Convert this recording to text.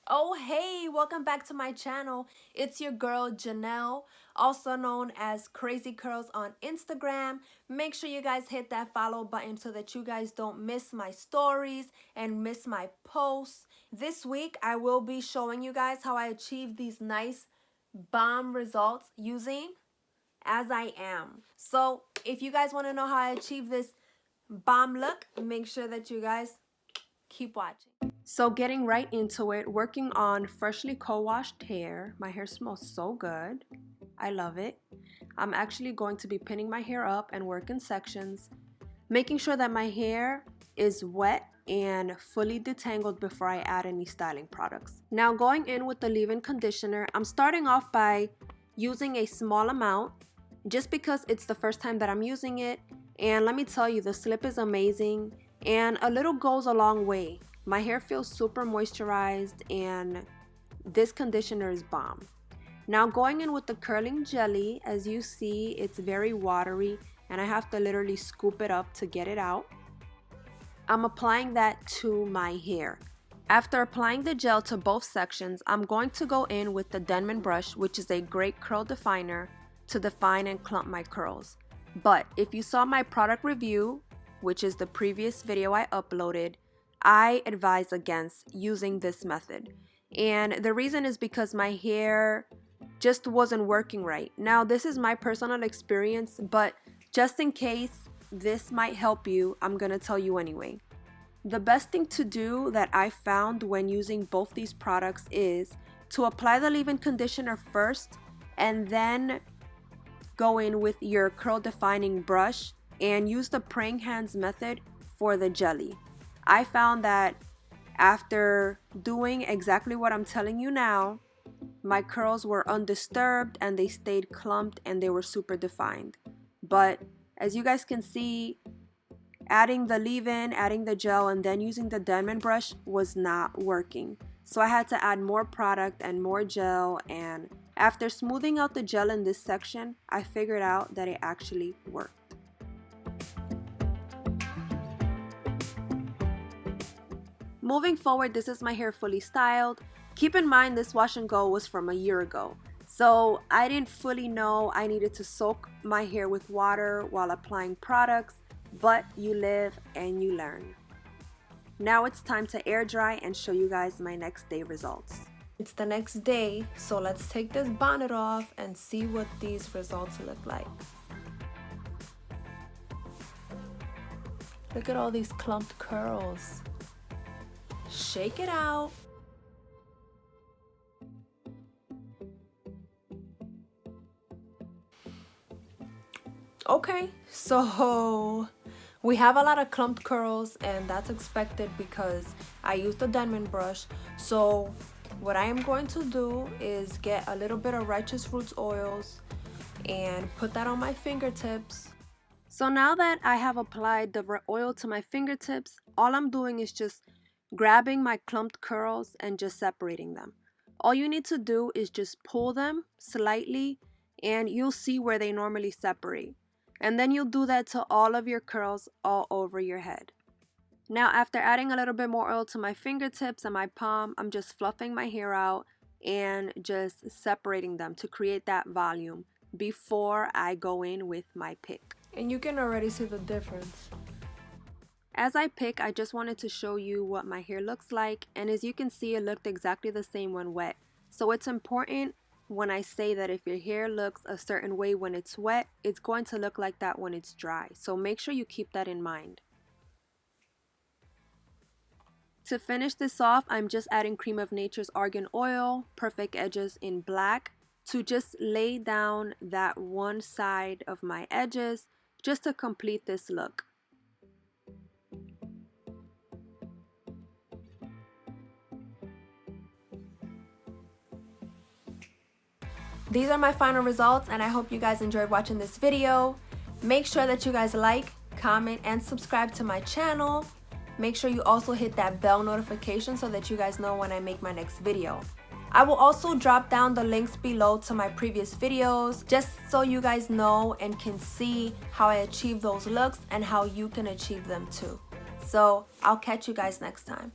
Oh hey, welcome back to my channel. It's your girl Janelle, also known as KraziiCurls on Instagram. Make sure you guys hit that follow button so that you guys don't miss my stories and miss my posts. This week I will be showing you guys how I achieve these nice bomb results using As I Am. So if you guys want to know how I achieve this bomb look, make sure that you guys keep watching. So getting right into it, working on freshly co-washed hair. My hair smells so good. I love it. I'm actually going to be pinning my hair up and work in sections, making sure that my hair is wet and fully detangled before I add any styling products. Now going in with the leave-in conditioner, I'm starting off by using a small amount just because it's the first time that I'm using it. And let me tell you, the slip is amazing and a little goes a long way. My hair feels super moisturized and this conditioner is bomb. Now going in with the curling jelly, as you see, it's very watery and I have to literally scoop it up to get it out. I'm applying that to my hair. After applying the gel to both sections, I'm going to go in with the Denman brush, which is a great curl definer, to define and clump my curls. But if you saw my product review, which is the previous video I uploaded, I advise against using this method. And the reason is because my hair just wasn't working right. Now, this is my personal experience, but just in case this might help you, I'm gonna tell you anyway. The best thing to do that I found when using both these products is to apply the leave-in conditioner first and then go in with your curl defining brush and use the praying hands method for the jelly. I found that after doing exactly what I'm telling you now, my curls were undisturbed and they stayed clumped and they were super defined. But as you guys can see, adding the leave-in, adding the gel, and then using the Denman brush was not working. So I had to add more product and more gel, and after smoothing out the gel in this section, I figured out that it actually worked. Moving forward, this is my hair fully styled. Keep in mind this wash and go was from a year ago. So I didn't fully know I needed to soak my hair with water while applying products, but you live and you learn. Now it's time to air dry and show you guys my next day results. It's the next day, so let's take this bonnet off and see what these results look like. Look at all these clumped curls. Shake it out. Okay, so we have a lot of clumped curls and that's expected because I used the Denman brush. So what I am going to do is get a little bit of Righteous Roots oils and put that on my fingertips. So now that I have applied the oil to my fingertips, all I'm doing is just grabbing my clumped curls and just separating them. All you need to do is just pull them slightly and you'll see where they normally separate. And then you'll do that to all of your curls all over your head. Now, after adding a little bit more oil to my fingertips and my palm, I'm just fluffing my hair out and just separating them to create that volume before I go in with my pick. And you can already see the difference. As I pick, I just wanted to show you what my hair looks like, and as you can see, it looked exactly the same when wet. So it's important when I say that if your hair looks a certain way when it's wet, it's going to look like that when it's dry. So make sure you keep that in mind. To finish this off, I'm just adding Cream of Nature's Argan Oil, Perfect Edges in black, to just lay down that one side of my edges just to complete this look. These are my final results and I hope you guys enjoyed watching this video. Make sure that you guys like, comment, and subscribe to my channel. Make sure you also hit that bell notification so that you guys know when I make my next video. I will also drop down the links below to my previous videos just so you guys know and can see how I achieve those looks and how you can achieve them too. So I'll catch you guys next time.